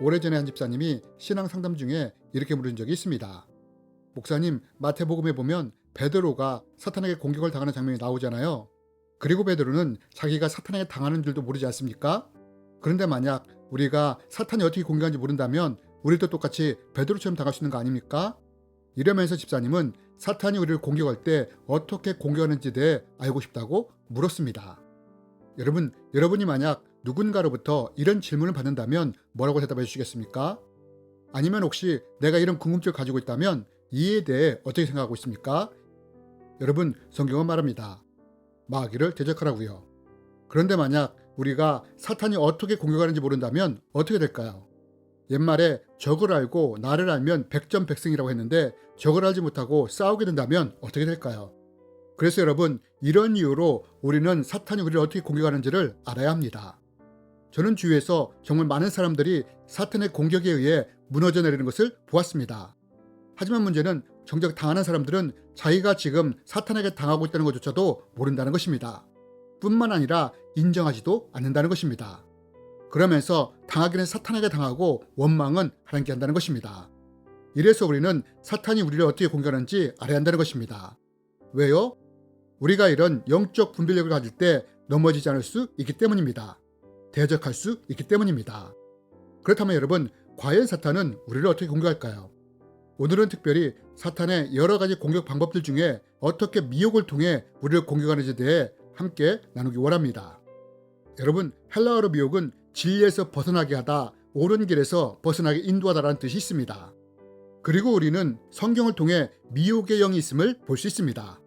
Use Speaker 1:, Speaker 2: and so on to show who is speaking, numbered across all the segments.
Speaker 1: 오래전에 한 집사님이 신앙 상담 중에 이렇게 물은 적이 있습니다. 목사님, 마태복음에 보면 베드로가 사탄에게 공격을 당하는 장면이 나오잖아요. 그리고 베드로는 자기가 사탄에게 당하는 줄도 모르지 않습니까? 그런데 만약 우리가 사탄이 어떻게 공격하는지 모른다면 우리도 똑같이 베드로처럼 당할 수 있는 거 아닙니까? 이러면서 집사님은 사탄이 우리를 공격할 때 어떻게 공격하는지에 대해 알고 싶다고 물었습니다. 여러분이 만약 누군가로부터 이런 질문을 받는다면 뭐라고 대답해 주시겠습니까? 아니면 혹시 내가 이런 궁금증을 가지고 있다면 이에 대해 어떻게 생각하고 있습니까? 여러분, 성경은 말합니다. 마귀를 대적하라고요. 그런데 만약 우리가 사탄이 어떻게 공격하는지 모른다면 어떻게 될까요? 옛말에 적을 알고 나를 알면 백전백승이라고 했는데 적을 알지 못하고 싸우게 된다면 어떻게 될까요? 그래서 여러분, 이런 이유로 우리는 사탄이 우리를 어떻게 공격하는지를 알아야 합니다. 저는 주위에서 정말 많은 사람들이 사탄의 공격에 의해 무너져 내리는 것을 보았습니다. 하지만 문제는 정작 당하는 사람들은 자기가 지금 사탄에게 당하고 있다는 것조차도 모른다는 것입니다. 뿐만 아니라 인정하지도 않는다는 것입니다. 그러면서 당하기는 사탄에게 당하고 원망은 하나님께 한다는 것입니다. 이래서 우리는 사탄이 우리를 어떻게 공격하는지 알아야 한다는 것입니다. 왜요? 우리가 이런 영적 분별력을 가질 때 넘어지지 않을 수 있기 때문입니다. 대적할 수 있기 때문입니다. 그렇다면 여러분, 과연 사탄은 우리를 어떻게 공격할까요? 오늘은 특별히 사탄의 여러 가지 공격 방법들 중에 어떻게 미혹을 통해 우리를 공격하는지에 대해 함께 나누기 원합니다. 여러분, 헬라어로 미혹은 진리에서 벗어나게 하다, 옳은 길에서 벗어나게 인도하다라는 뜻이 있습니다. 그리고 우리는 성경을 통해 미혹의 영이 있음을 볼 수 있습니다.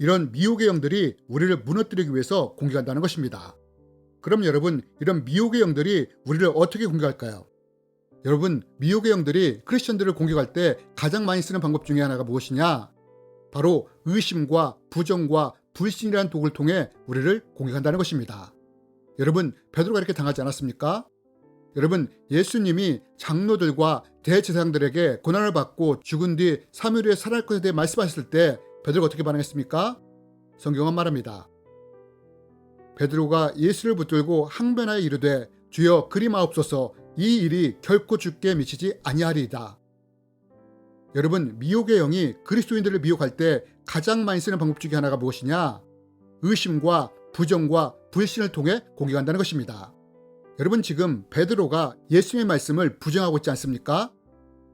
Speaker 1: 이런 미혹의 영들이 우리를 무너뜨리기 위해서 공격한다는 것입니다. 그럼 여러분, 이런 미혹의 영들이 우리를 어떻게 공격할까요? 여러분, 미혹의 영들이 크리스천들을 공격할 때 가장 많이 쓰는 방법 중에 하나가 무엇이냐? 바로 의심과 부정과 불신이라는 독을 통해 우리를 공격한다는 것입니다. 여러분, 베드로가 이렇게 당하지 않았습니까? 여러분, 예수님이 장로들과 대제사장들에게 고난을 받고 죽은 뒤 3일 후에 살아날 것에 대해 말씀하셨을 때 베드로가 어떻게 반응했습니까? 성경은 말합니다. 베드로가 예수를 붙들고 항변하여 이르되 주여 그리마옵소서, 이 일이 결코 주께 미치지 아니하리이다. 여러분, 미혹의 영이 그리스도인들을 미혹할 때 가장 많이 쓰는 방법 중에 하나가 무엇이냐? 의심과 부정과 불신을 통해 공격한다는 것입니다. 여러분, 지금 베드로가 예수님의 말씀을 부정하고 있지 않습니까?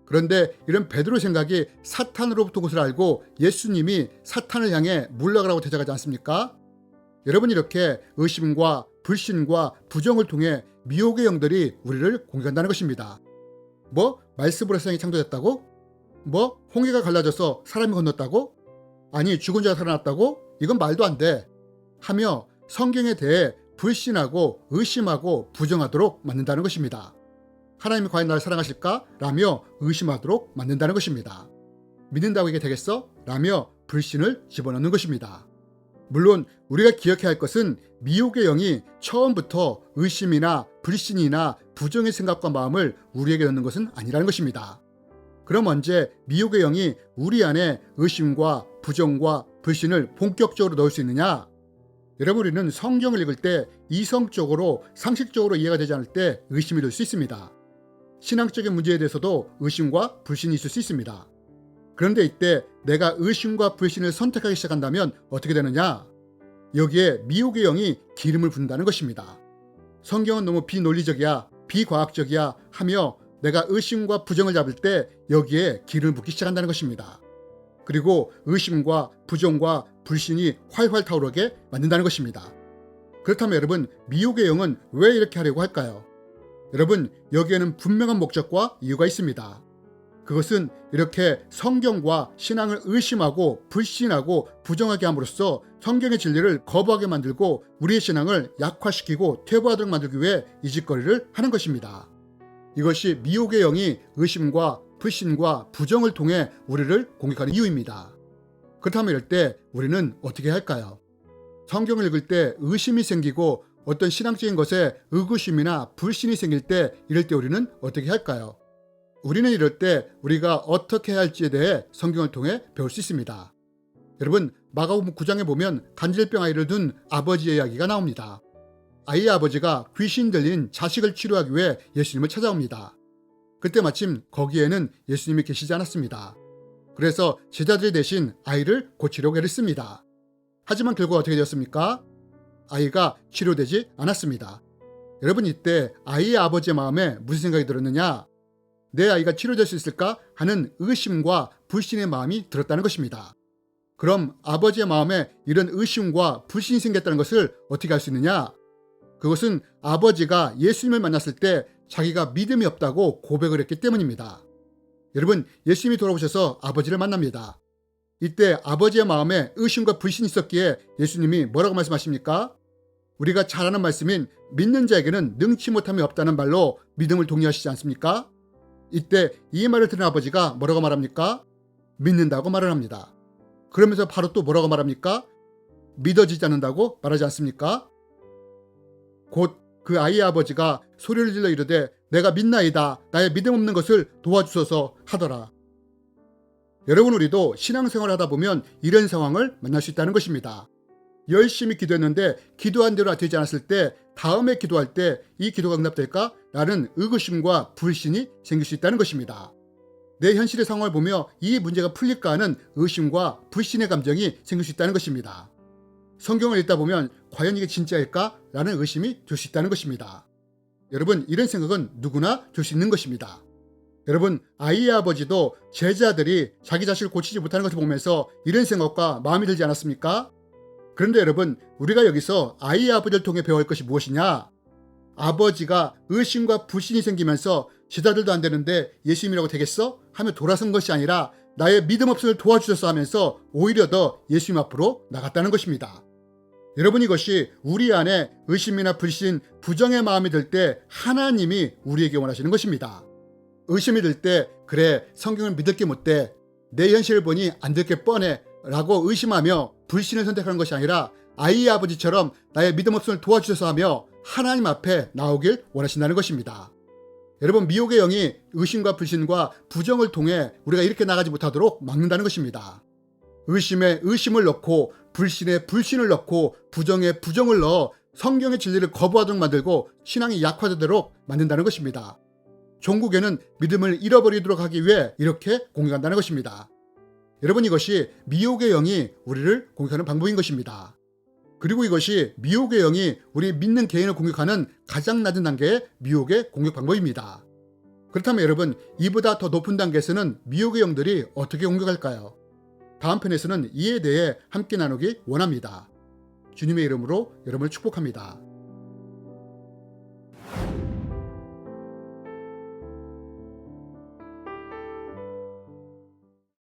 Speaker 1: 그런데 이런 베드로의 생각이 사탄으로부터 온 것을 알고 예수님이 사탄을 향해 물러가라고 대적하지 않습니까? 여러분, 이렇게 의심과 불신과 부정을 통해 미혹의 영들이 우리를 공격한다는 것입니다. 뭐? 말씀으로 세상이 창조됐다고? 뭐? 홍해가 갈라져서 사람이 건넜다고? 아니, 죽은 자가 살아났다고? 이건 말도 안 돼. 하며 성경에 대해 불신하고 의심하고 부정하도록 만든다는 것입니다. 하나님이 과연 나를 사랑하실까? 라며 의심하도록 만든다는 것입니다. 믿는다고 이게 되겠어? 라며 불신을 집어넣는 것입니다. 물론 우리가 기억해야 할 것은 미혹의 영이 처음부터 의심이나 불신이나 부정의 생각과 마음을 우리에게 넣는 것은 아니라는 것입니다. 그럼 언제 미혹의 영이 우리 안에 의심과 부정과 불신을 본격적으로 넣을 수 있느냐? 여러분, 우리는 성경을 읽을 때 이성적으로 상식적으로 이해가 되지 않을 때 의심이 들 수 있습니다. 신앙적인 문제에 대해서도 의심과 불신이 있을 수 있습니다. 그런데 이때 내가 의심과 불신을 선택하기 시작한다면 어떻게 되느냐? 여기에 미혹의 영이 기름을 붓는다는 것입니다. 성경은 너무 비논리적이야, 비과학적이야 하며 내가 의심과 부정을 잡을 때 여기에 기름을 붓기 시작한다는 것입니다. 그리고 의심과 부정과 불신이 활활 타오르게 만든다는 것입니다. 그렇다면 여러분, 미혹의 영은 왜 이렇게 하려고 할까요? 여러분, 여기에는 분명한 목적과 이유가 있습니다. 그것은 이렇게 성경과 신앙을 의심하고 불신하고 부정하게 함으로써 성경의 진리를 거부하게 만들고 우리의 신앙을 약화시키고 퇴보하도록 만들기 위해 이 짓거리를 하는 것입니다. 이것이 미혹의 영이 의심과 불신과 부정을 통해 우리를 공격하는 이유입니다. 그렇다면 이럴 때 우리는 어떻게 할까요? 성경을 읽을 때 의심이 생기고 어떤 신앙적인 것에 의구심이나 불신이 생길 때 이럴 때 우리는 어떻게 할까요? 우리는 이럴 때 우리가 어떻게 해야 할지에 대해 성경을 통해 배울 수 있습니다. 여러분, 마가복음 9장에 보면 간질병 아이를 둔 아버지의 이야기가 나옵니다. 아이의 아버지가 귀신 들린 자식을 치료하기 위해 예수님을 찾아옵니다. 그때 마침 거기에는 예수님이 계시지 않았습니다. 그래서 제자들이 대신 아이를 고치려고 애를 씁니다. 하지만 결과가 어떻게 되었습니까? 아이가 치료되지 않았습니다. 여러분, 이때 아이의 아버지의 마음에 무슨 생각이 들었느냐? 내 아이가 치료될 수 있을까 하는 의심과 불신의 마음이 들었다는 것입니다. 그럼 아버지의 마음에 이런 의심과 불신이 생겼다는 것을 어떻게 알 수 있느냐? 그것은 아버지가 예수님을 만났을 때 자기가 믿음이 없다고 고백을 했기 때문입니다. 여러분, 예수님이 돌아오셔서 아버지를 만납니다. 이때 아버지의 마음에 의심과 불신이 있었기에 예수님이 뭐라고 말씀하십니까? 우리가 잘 아는 말씀인 믿는 자에게는 능치 못함이 없다는 말로 믿음을 독려하시지 않습니까? 이때 이 말을 들은 아버지가 뭐라고 말합니까? 믿는다고 말을 합니다. 그러면서 바로 또 뭐라고 말합니까? 믿어지지 않는다고 말하지 않습니까? 곧 그 아이의 아버지가 소리를 질러 이르되 내가 믿나이다. 나의 믿음 없는 것을 도와주소서 하더라. 여러분, 우리도 신앙생활을 하다 보면 이런 상황을 만날 수 있다는 것입니다. 열심히 기도했는데 기도한 대로 되지 않았을 때 다음에 기도할 때 이 기도가 응답될까? 라는 의구심과 불신이 생길 수 있다는 것입니다. 내 현실의 상황을 보며 이 문제가 풀릴까 하는 의심과 불신의 감정이 생길 수 있다는 것입니다. 성경을 읽다 보면 과연 이게 진짜일까? 라는 의심이 들 수 있다는 것입니다. 여러분, 이런 생각은 누구나 들 수 있는 것입니다. 여러분, 아이의 아버지도 제자들이 자기 자신을 고치지 못하는 것을 보면서 이런 생각과 마음이 들지 않았습니까? 그런데 여러분, 우리가 여기서 아이의 아버지를 통해 배워야 할 것이 무엇이냐? 아버지가 의심과 불신이 생기면서 제자들도 안 되는데 예수님이라고 되겠어? 하며 돌아선 것이 아니라 나의 믿음 없음을 도와주셔서 하면서 오히려 더 예수님 앞으로 나갔다는 것입니다. 여러분, 이것이 우리 안에 의심이나 불신, 부정의 마음이 들 때 하나님이 우리에게 원하시는 것입니다. 의심이 들 때 그래, 성경을 믿을 게 못돼, 내 현실을 보니 안 될 게 뻔해 라고 의심하며 불신을 선택하는 것이 아니라 아이의 아버지처럼 나의 믿음 없음을 도와주셔서 하며 하나님 앞에 나오길 원하신다는 것입니다. 여러분, 미혹의 영이 의심과 불신과 부정을 통해 우리가 이렇게 나가지 못하도록 막는다는 것입니다. 의심에 의심을 넣고 불신에 불신을 넣고 부정에 부정을 넣어 성경의 진리를 거부하도록 만들고 신앙이 약화되도록 만든다는 것입니다. 종국에는 믿음을 잃어버리도록 하기 위해 이렇게 공격한다는 것입니다. 여러분, 이것이 미혹의 영이 우리를 공격하는 방법인 것입니다. 그리고 이것이 미혹의 영이 우리 믿는 개인을 공격하는 가장 낮은 단계의 미혹의 공격 방법입니다. 그렇다면 여러분, 이보다 더 높은 단계에서는 미혹의 영들이 어떻게 공격할까요? 다음 편에서는 이에 대해 함께 나누기 원합니다. 주님의 이름으로 여러분을 축복합니다.